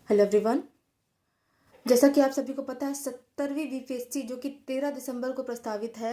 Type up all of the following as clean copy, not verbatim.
Hello everyone. जैसा कि आप सभी को पता है 70वीं बीपीएससी जो कि 13 दिसंबर को प्रस्तावित है,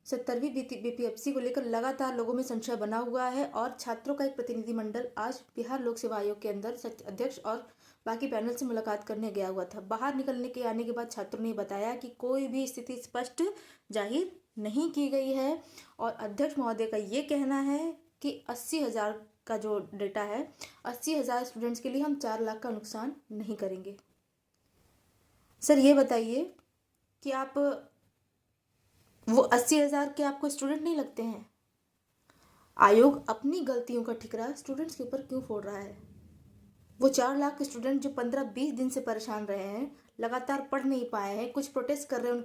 70वीं बीपीएससी को लेकर लगातार लोगों में संशय बना हुआ है और छात्रों का एक प्रतिनिधिमंडल आज बिहार लोक सेवा आयोग के अंदर अध्यक्ष और बाकी पैनल से मुलाकात करने गया हुआ था। बाहर निकलने के आने के बाद छात्रों ने बताया कि कोई भी स्थिति स्पष्ट जाहिर नहीं की गई है और अध्यक्ष महोदय का ये कहना है कि 80,000 का जो डेटा है, 80,000 स्टूडेंट्स के लिए हम 4 लाख का नुकसान नहीं करेंगे। सर ये बताइए कि आप वो 80,000 के आपको स्टूडेंट नहीं लगते हैं? आयोग अपनी गलतियों का ठिकरा स्टूडेंट्स के ऊपर क्यों फोड़ रहा है? वो 4 लाख स्टूडेंट जो 15-20 दिन से परेशान रहे हैं, लगातार पढ़ नहीं पाए हैं, कुछ प्रोटेस्ट कर रहे हैं,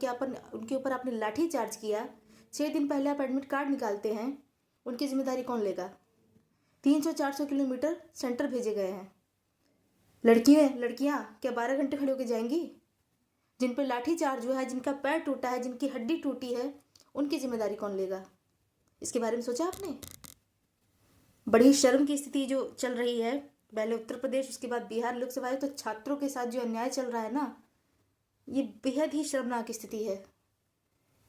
उनके ऊपर आपने लाठी चार्ज किया। 6 दिन पहले आप एडमिट कार्ड निकालते हैं, उनकी जिम्मेदारी कौन लेगा? 300-400 किलोमीटर सेंटर भेजे गए हैं। लड़कियां क्या 12 घंटे खड़े होकर जाएंगी? जिन पर लाठी चार्ज हुआ है, जिनका पैर टूटा है, जिनकी हड्डी टूटी है, उनकी जिम्मेदारी कौन लेगा? इसके बारे में सोचा आपने? बड़ी शर्म की स्थिति जो चल रही है, पहले उत्तर प्रदेश, उसके बाद बिहार लोक सेवा आयोग, तो छात्रों के साथ जो अन्याय चल रहा है ना, ये बेहद ही शर्मनाक स्थिति है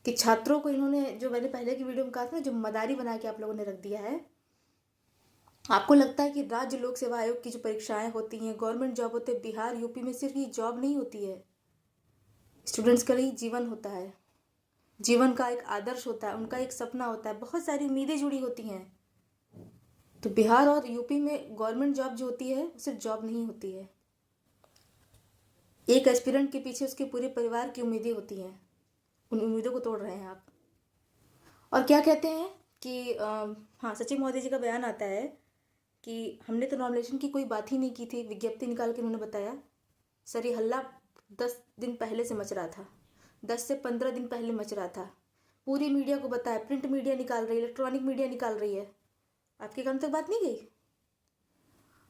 कि छात्रों को इन्होंने, जो मैंने पहले की वीडियो में कहा था, जो मदारी बना के आप लोगों ने रख दिया है। आपको लगता है कि राज्य लोक सेवा आयोग की जो परीक्षाएं होती हैं, गवर्नमेंट जॉब होते हैं, बिहार यूपी में सिर्फ ये जॉब नहीं होती है, स्टूडेंट्स का लिए जीवन होता है, जीवन का एक आदर्श होता है, उनका एक सपना होता है, बहुत सारी उम्मीदें जुड़ी होती हैं। तो बिहार और यूपी में गवर्नमेंट जॉब जो होती है सिर्फ जॉब नहीं होती है, एक एस्पिरेंट के पीछे उसके पूरे परिवार की उम्मीदें होती हैं। उन उम्मीदों को तोड़ रहे हैं आप। और क्या कहते हैं कि हाँ, सचिव महोदय जी का बयान आता है कि हमने तो नॉमिनेशन की कोई बात ही नहीं की थी, विज्ञप्ति निकाल के उन्होंने बताया। सर ये हल्ला 10 दिन पहले से मच रहा था, 10 से 15 दिन पहले मच रहा था, पूरी मीडिया को बताया, प्रिंट मीडिया निकाल रही है, इलेक्ट्रॉनिक मीडिया निकाल रही है, आपके कान तक बात नहीं गई?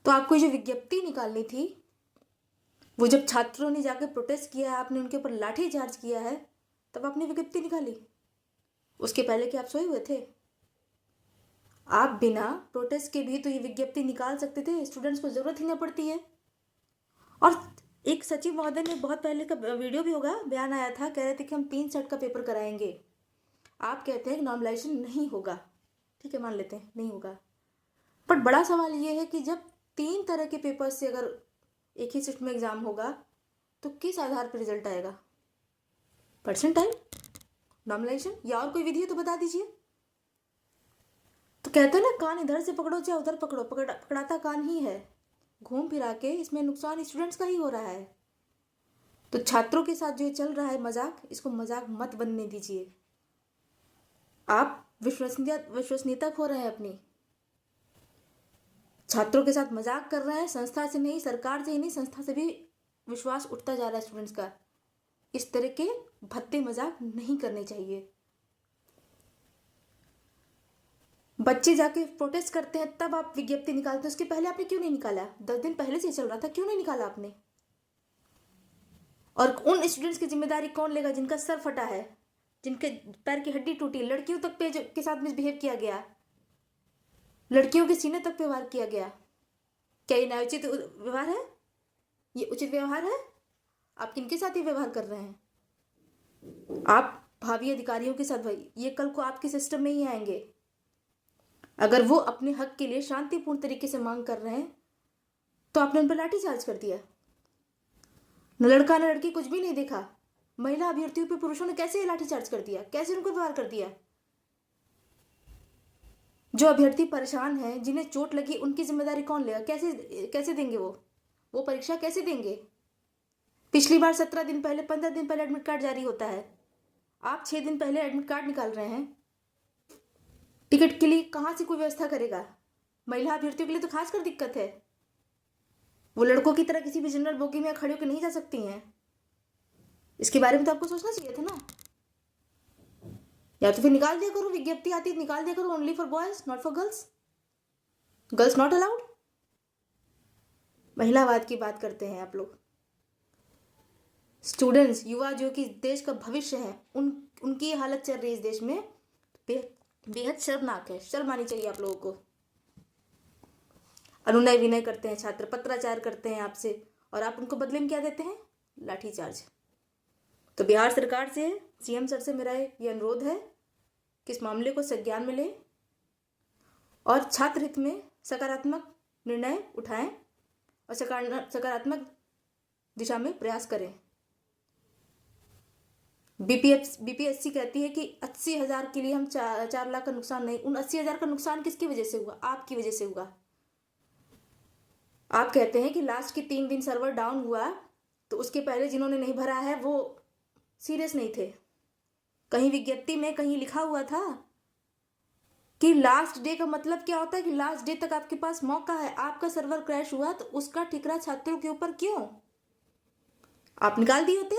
तो आपको जो विज्ञप्ति निकालनी थी, वो जब छात्रों ने जाकर प्रोटेस्ट किया है, आपने उनके ऊपर लाठी चार्ज किया है, तब आपने विज्ञप्ति निकाली। उसके पहले कि आप सोए हुए थे? आप बिना प्रोटेस्ट के भी तो ये विज्ञप्ति निकाल सकते थे, स्टूडेंट्स को जरूरत ही ना पड़ती है। और एक सचिव महोदय ने, बहुत पहले का वीडियो भी होगा, बयान आया था, कह रहे थे कि हम 3 सेट का पेपर कराएंगे। आप कहते हैं कि नॉर्मलाइजेशन नहीं होगा, ठीक है, मान लेते हैं नहीं होगा, बट बड़ा सवाल ये है कि जब 3 तरह के पेपर से अगर एक ही शिफ्ट में एग्जाम होगा तो किस आधार पर रिजल्ट आएगा? परसेंटाइल, नॉर्मलाइजेशन, या और कोई विधि है तो बता दीजिए। तो कहते हैं ना, कान इधर से पकड़ो चाहे उधर पकड़ो, पकड़ाता कान ही है। घूम फिरा के इसमें नुकसान स्टूडेंट्स का ही हो रहा है। तो छात्रों के साथ जो चल रहा है मजाक, इसको मजाक मत बनने दीजिए। आप विश्वसनीयता खो रहे हैं अपनी, छात्रों के साथ मजाक कर रहे हैं। संस्था से नहीं, सरकार से ही नहीं, संस्था से भी विश्वास उठता जा रहा है स्टूडेंट्स का। इस तरह के भद्दे मजाक नहीं करने चाहिए। बच्चे जाके प्रोटेस्ट करते हैं तब आप विज्ञप्ति निकालते हैं, उसके पहले आपने क्यों नहीं निकाला? 10 दिन पहले से चल रहा था, क्यों नहीं निकाला आपने? और उन स्टूडेंट्स की जिम्मेदारी कौन लेगा जिनका सर फटा है, जिनके पैर की हड्डी टूटी, लड़कियों तक पे के साथ मिसबिहेव किया गया, लड़कियों के सीने तक पे वार किया गया? क्या ये न्यायोचित व्यवहार है? ये उचित व्यवहार है? आप किनके साथ ये व्यवहार कर रहे हैं? आप भावी अधिकारियों के साथ, भाई ये कल को आपके सिस्टम में ही आएंगे। अगर वो अपने हक के लिए शांतिपूर्ण तरीके से मांग कर रहे हैं तो आपने उन पर लाठी चार्ज कर दिया। न लड़का न लड़की, कुछ भी नहीं देखा। महिला अभ्यर्थियों पे पुरुषों ने कैसे लाठी चार्ज कर दिया, कैसे उनको व्यवहार कर दिया? जो अभ्यर्थी परेशान हैं, जिन्हें चोट लगी, उनकी जिम्मेदारी कौन लेगा? कैसे देंगे वो परीक्षा कैसे देंगे? पिछली बार 17 दिन पहले, 15 दिन पहले एडमिट कार्ड जारी होता है, आप 6 दिन पहले एडमिट कार्ड निकाल रहे हैं। टिकट के लिए कहाँ से कोई व्यवस्था करेगा? महिला अभ्यर्थियों के लिए तो खासकर दिक्कत है, वो लड़कों की तरह किसी भी जनरल बोगी में खड़े होकर नहीं जा सकती हैं। इसके बारे में तो आपको सोचना चाहिए था ना। या तो फिर निकाल दिया करो, विज्ञप्ति आती है निकाल दिया करो, only for boys not for girls, girls not allowed. महिलावाद की बात करते हैं आप लोग। स्टूडेंट्स, युवा जो कि देश का भविष्य है, उनकी हालत चल रही है इस देश में, बेहद शर्मनाक है। शर्म आनी चाहिए आप लोगों को। अनुनय विनय करते हैं छात्र, पत्राचार करते हैं आपसे, और आप उनको बदले में क्या देते हैं? लाठीचार्ज। तो बिहार सरकार से, सीएम सर से मेरा ये अनुरोध है कि इस मामले को संज्ञान में लें और छात्र हित में सकारात्मक निर्णय उठाएं और सकारात्मक दिशा में प्रयास करें। बीपीएससी कहती है कि 80,000 के लिए हम 4 लाख का नुकसान नहीं। उन 80,000 का नुकसान किसकी वजह से हुआ? आपकी वजह से हुआ। आप कहते हैं कि लास्ट के 3 दिन सर्वर डाउन हुआ, तो उसके पहले जिन्होंने नहीं भरा है वो सीरियस नहीं थे। कहीं विज्ञप्ति में कहीं लिखा हुआ था कि लास्ट डे का मतलब क्या होता है कि लास्ट डे तक आपके पास मौका है। आपका सर्वर क्रैश हुआ तो उसका ठिकरा छात्रों के ऊपर क्यों? आप निकाल दिए होते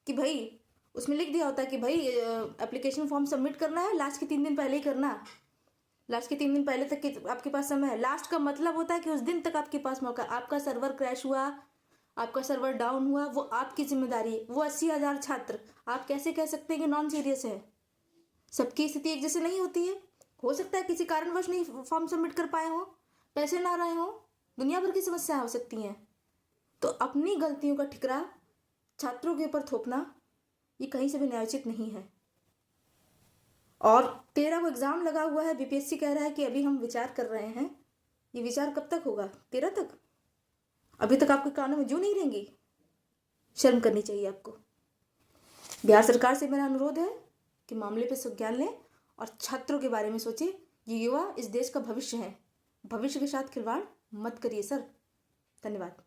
कि भाई, उसमें लिख दिया होता कि भाई एप्लीकेशन फॉर्म सबमिट करना है, लास्ट के 3 दिन पहले ही करना। लास्ट के 3 दिन पहले तक के आपके पास समय है। लास्ट का मतलब होता है कि उस दिन तक आपके पास मौका। आपका सर्वर क्रैश हुआ, आपका सर्वर डाउन हुआ, वो आपकी जिम्मेदारी है। वो 80,000 छात्र, आप कैसे कह सकते हैं कि नॉन सीरियस है? सबकी स्थिति एक जैसे नहीं होती है। हो सकता है किसी कारणवश नहीं फॉर्म सबमिट कर पाए हो, पैसे ना रहे हो, दुनिया भर की समस्याएं हो सकती हैं। तो अपनी गलतियों का ठिकरा छात्रों के ऊपर थोपना ये कहीं से भी न्यायोचित नहीं है। और 13 को एग्जाम लगा हुआ है, बीपीएससी कह रहा है कि अभी हम विचार कर रहे हैं। ये विचार कब तक होगा? 13 तक? अभी तक आपके कानों में जू नहीं रहेंगी? शर्म करनी चाहिए आपको। बिहार सरकार से मेरा अनुरोध है कि मामले पे संज्ञान लें और छात्रों के बारे में सोचें। ये युवा इस देश का भविष्य है। भविष्य के साथ खिलवाड़ मत करिए सर। धन्यवाद।